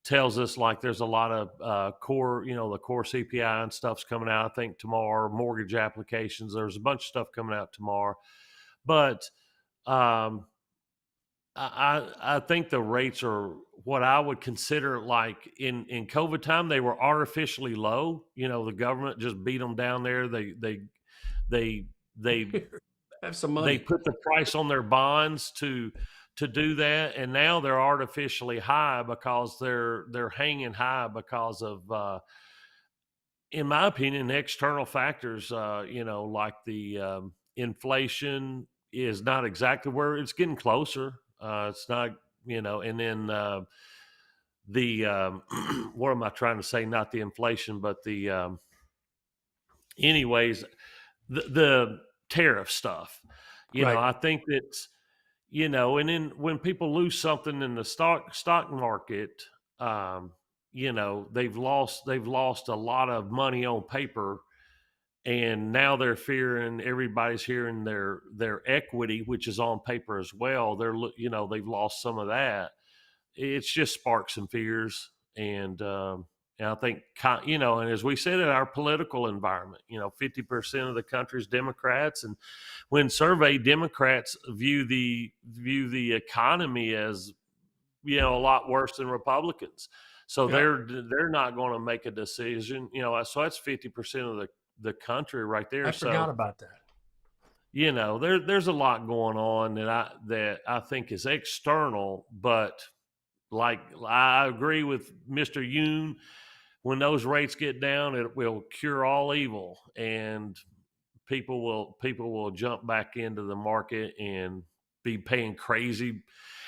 tells us like there's a lot of core, the core CPI and stuff's coming out. I think tomorrow, mortgage applications. There's a bunch of stuff coming out tomorrow, but um, I think the rates are what I would consider like in COVID time. They were artificially low. The government just beat them down there. They they Here, have some they money. put the price on their bonds to do that, and now they're artificially high because they're hanging high because of in my opinion, external factors. Like the inflation is not exactly where it's getting closer. It's not, and then the what am I trying to say? Not the inflation, but the anyways, the tariff stuff. Right. I think that's and then when people lose something in the stock market, um, they've lost a lot of money on paper, and now they're fearing everybody's hearing their equity, which is on paper as well. They've lost some of that. It's just sparked some fears, and I think and as we said in our political environment, 50% of the country's Democrats, and when surveyed, Democrats view the economy as a lot worse than Republicans. So Yeah. they're not going to make a decision. So that's 50% of the country right there. I forgot So about that. there's a lot going on that I think is external, but like I agree with Mr. Yoon. When those rates get down, it will cure all evil, and people will jump back into the market and be paying crazy.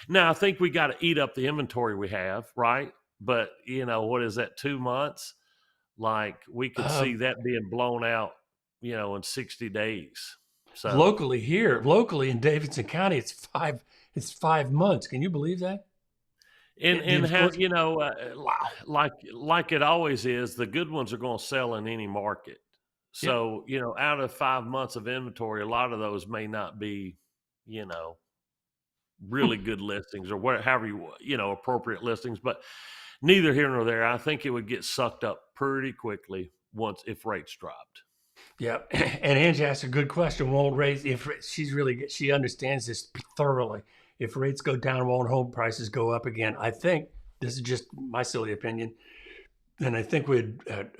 Now, I think we got to eat up the inventory we have, right? But what is that? 2 months? Like we could Uh, see that being blown out, in 60 days. So, locally in Davidson County, it's 5 months. Can you believe that? The and how enforcement. Wow. like it always is, the good ones are going to sell in any market. Yeah. So out of 5 months of inventory, a lot of those may not be, you know really good listings or however appropriate listings. But neither here nor there. I think it would get sucked up pretty quickly once if rates dropped. Yeah, and Angie asked a good question. Won't rates if she understands this thoroughly. If rates go down, won't home prices go up again? I think this is just my silly opinion, and I think we had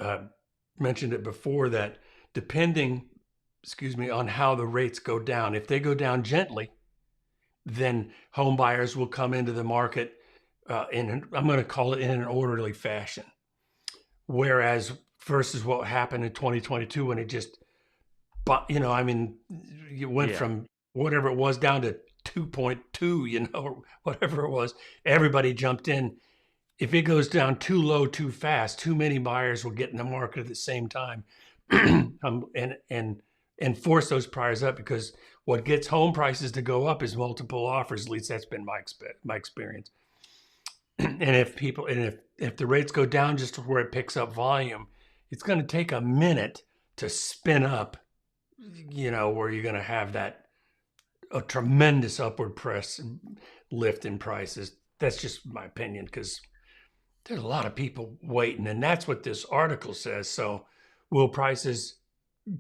mentioned it before that depending, on how the rates go down. If they go down gently, then home buyers will come into the market I'm going to call it in an orderly fashion. Whereas versus what happened in 2022 when it just, you went from whatever it was down to 2.2, whatever it was, everybody jumped in. If it goes down too low, too fast, too many buyers will get in the market at the same time and force those prices up, because what gets home prices to go up is multiple offers. At least that's been my experience. And if the rates go down just to where it picks up volume, it's going to take a minute to spin up, where you're going to have a tremendous upward press lift in prices. That's just my opinion, because there's a lot of people waiting, and that's what this article says. So will prices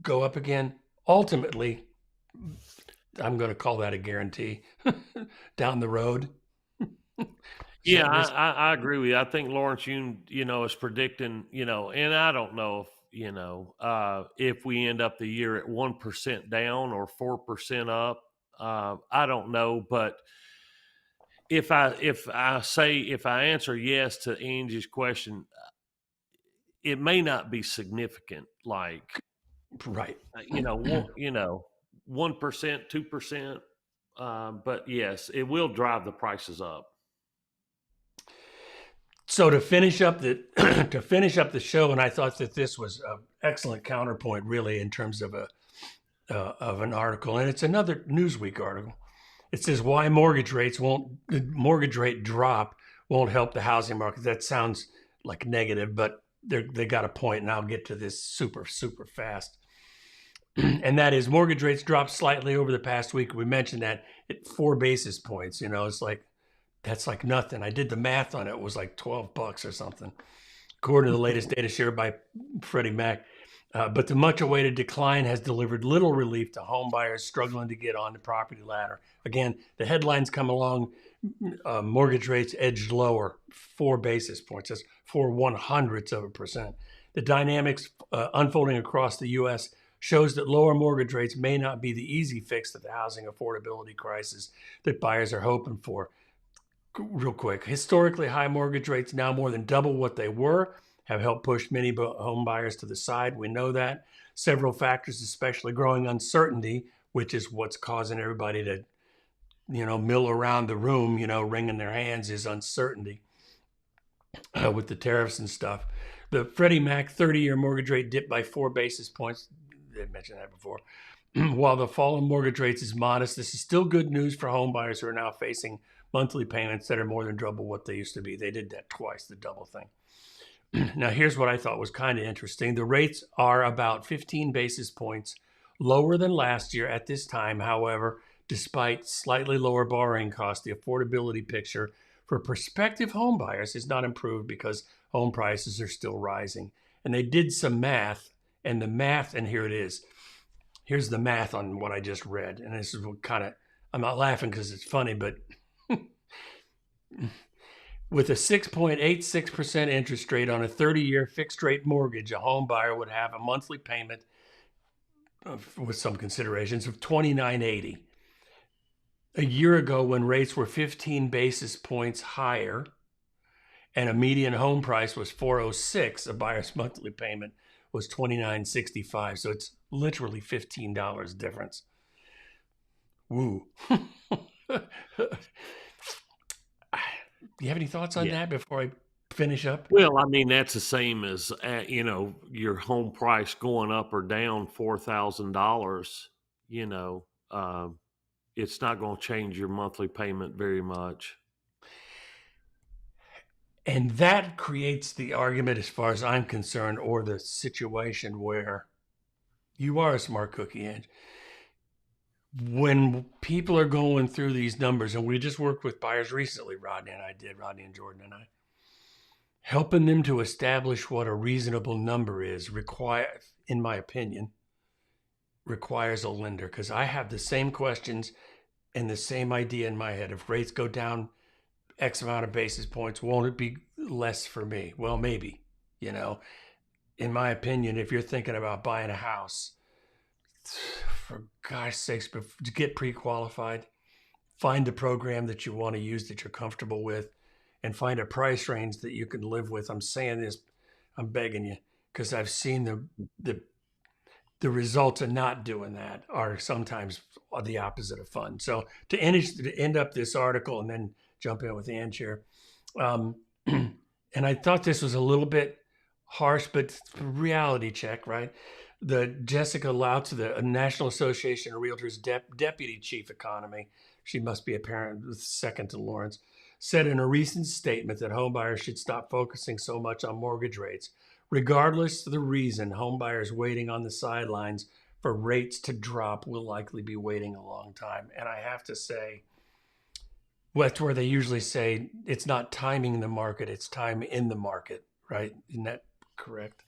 go up again? Ultimately, I'm going to call that a guarantee down the road. Yeah, I agree with you. I think Lawrence Yun, is predicting, and I don't know if we end up the year at 1% down or 4% up. I don't know, but if I answer yes to Angie's question, it may not be significant, like right. 1%, 2%. But yes, it will drive the prices up. So to finish up the show, and I thought that this was an excellent counterpoint, really, in terms of an article, and it's another Newsweek article. It says why mortgage rate drop won't help the housing market. That sounds like negative, but they got a point, and I'll get to this super fast. And that is, mortgage rates dropped slightly over the past week. We mentioned that at 4 basis points. It's like, that's like nothing. I did the math on it. It was like $12 or something, according to the latest data shared by Freddie Mac. But the much-awaited decline has delivered little relief to home buyers struggling to get on the property ladder. Again, the headlines come along. Mortgage rates edged lower 4 basis points. That's 0.04%. The dynamics unfolding across the U.S. shows that lower mortgage rates may not be the easy fix to the housing affordability crisis that buyers are hoping for. Real quick, historically high mortgage rates, now more than double what they were, have helped push many home buyers to the side. We know that. Several factors, especially growing uncertainty, which is what's causing everybody to, mill around the room, wringing their hands, is uncertainty with the tariffs and stuff. The Freddie Mac 30-year mortgage rate dipped by 4 basis points. They mentioned that before. While the fall in mortgage rates is modest, this is still good news for home buyers who are now facing monthly payments that are more than double what they used to be. They did that twice, the double thing. Now, here's what I thought was kind of interesting. The rates are about 15 basis points lower than last year at this time. However, despite slightly lower borrowing costs, the affordability picture for prospective home buyers has not improved because home prices are still rising. And they did some math, and here it is. Here's the math on what I just read. And this is what I'm not laughing because it's funny, but with a 6.86% interest rate on a 30-year fixed rate mortgage, a home buyer would have a monthly payment with some considerations of $29.80. A year ago, when rates were 15 basis points higher and a median home price was $406, a buyer's monthly payment was $29.65. So it's literally $15 difference. Woo. Do you have any thoughts on that before I finish up? Well, I mean, that's the same as, your home price going up or down $4,000, it's not going to change your monthly payment very much. And that creates the argument, as far as I'm concerned, or the situation where you are a smart cookie, Ange. when people are going through these numbers, and we just worked with buyers recently, Rodney and Jordan and I, helping them to establish what a reasonable number is in my opinion, requires a lender, because I have the same questions and the same idea in my head. If rates go down X amount of basis points, won't it be less for me? Well, maybe, in my opinion, if you're thinking about buying a house, for gosh sakes, to get pre-qualified, find a program that you want to use that you're comfortable with, and find a price range that you can live with. I'm saying this, I'm begging you, because I've seen the results of not doing that are sometimes the opposite of fun. So to end up this article and then jump in with Ann here, and I thought this was a little bit harsh, but reality check, right? The Jessica Lautz, the National Association of Realtors Deputy Chief Economy, she must be a parent second to Lawrence, said in a recent statement that homebuyers should stop focusing so much on mortgage rates. Regardless of the reason, homebuyers waiting on the sidelines for rates to drop will likely be waiting a long time. And I have to say, that's where they usually say it's not timing the market, it's time in the market, right? Isn't that correct?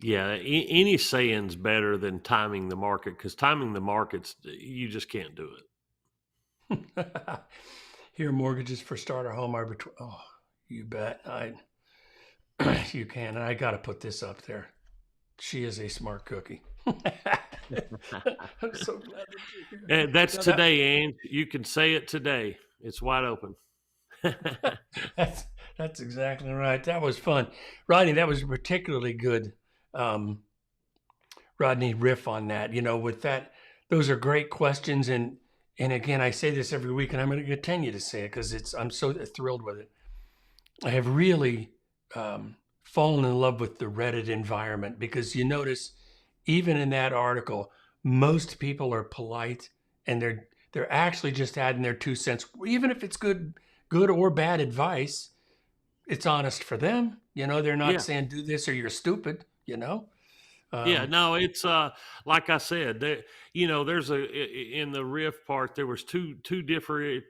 Yeah, any saying's better than timing the market, because timing the markets, you just can't do it. Here, mortgages for starter home are between. Oh, you bet. You can. And I got to put this up there. She is a smart cookie. I'm so glad that you're here. And that's today, Ann. You can say it today. It's wide open. That's exactly right. That was fun. Rodney, that was particularly good. Rodney, riff on that. With that, those are great questions. And again, I say this every week, and I'm going to continue to say it because I'm so thrilled with it. I have really fallen in love with the Reddit environment, because you notice even in that article, most people are polite, and they're actually just adding their 2 cents. Even if it's good or bad advice, it's honest for them. They're not saying do this or you're stupid. Yeah, no, it's like I said, there's in the Riff part, there was two different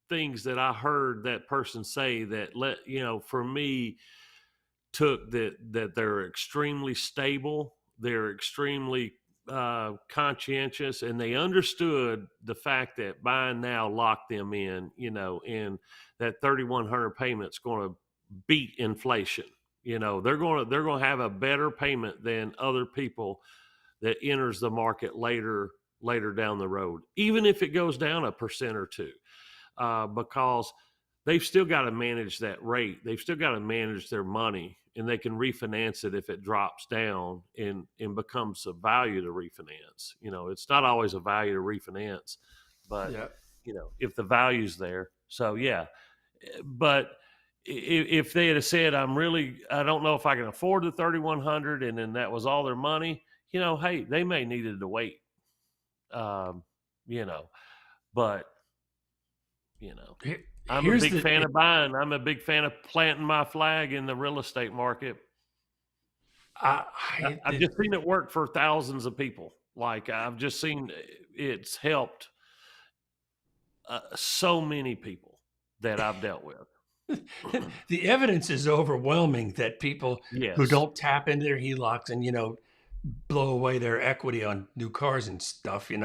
things that I heard that person say that for me, took that they're extremely stable, they're extremely conscientious, and they understood the fact that buying now locked them in, and that 3,100 payment's going to beat inflation. They're going to have a better payment than other people that enters the market later down the road, even if it goes down 1% or 2%, because they've still got to manage that rate. They've still got to manage their money, and they can refinance it if it drops down and becomes a value to refinance. It's not always a value to refinance, but if the value's there. So yeah, but if they had said, I don't know if I can afford the 3,100, and then that was all their money, hey, they may needed to wait, but I'm a big fan of buying. I'm a big fan of planting my flag in the real estate market. I've just seen it work for thousands of people. Like, I've just seen it's helped so many people that I've dealt with. The evidence is overwhelming that people who don't tap into their HELOCs and, blow away their equity on new cars and stuff, and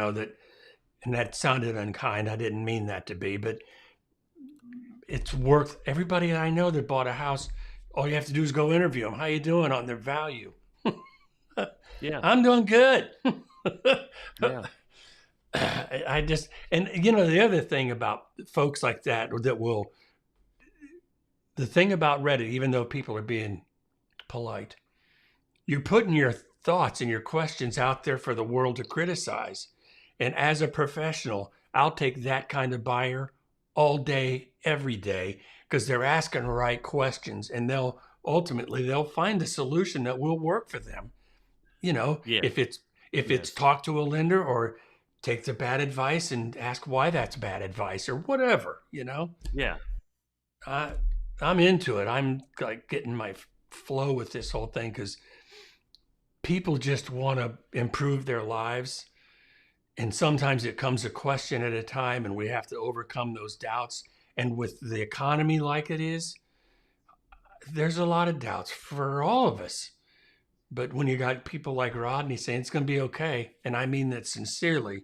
that sounded unkind. I didn't mean that to be, but it's worth everybody I know that bought a house. All you have to do is go interview them. How you doing on their value? Yeah, I'm doing good. Yeah. I just, and the other thing about folks like that the thing about Reddit, even though people are being polite, you're putting your thoughts and your questions out there for the world to criticize. And as a professional, I'll take that kind of buyer all day, every day, because they're asking the right questions, and they'll find a solution that will work for them. If it's talk to a lender or take the bad advice and ask why that's bad advice or whatever, Yeah. I'm into it. I'm like getting my flow with this whole thing, because people just want to improve their lives. And sometimes it comes a question at a time, and we have to overcome those doubts. And with the economy like it is, there's a lot of doubts for all of us. But when you got people like Rodney saying it's going to be okay, and I mean that sincerely,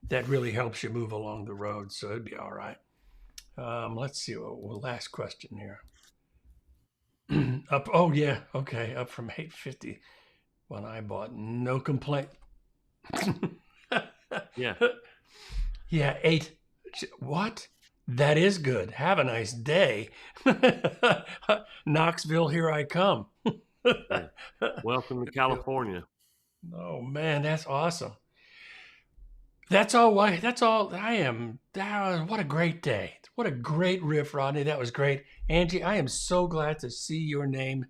that really helps you move along the road. So it'd be all right. Let's see. Last question here. Up. Oh yeah. Okay. Up from 850 when I bought. No complaint. Yeah. Yeah. Eight. What? That is good. Have a nice day. Knoxville, here I come. Yeah. Welcome to California. Oh man, that's awesome. That's all. Why? That's all. I am. What a great day. What a great riff, Rodney. That was great, Angie. I am so glad to see your name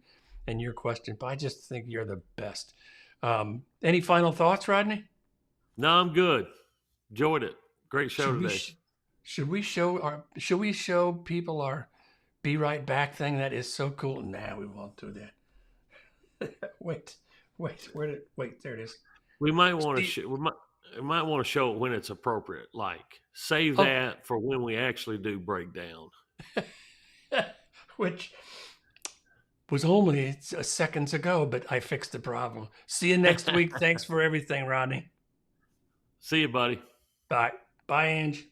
and your question. But I just think you're the best. Any final thoughts, Rodney? No, I'm good. Enjoyed it. Great show Should we today. should we show people our "Be Right Back" thing? That is so cool. Nah, we won't do that. wait, there it is. We might want Steve, to. We might want to show it when it's appropriate. Like save oh, that for when we actually do breakdown. which was only seconds ago, but I fixed the problem. See you next week. Thanks for everything, Rodney. See you, buddy. Bye. Bye, Ange.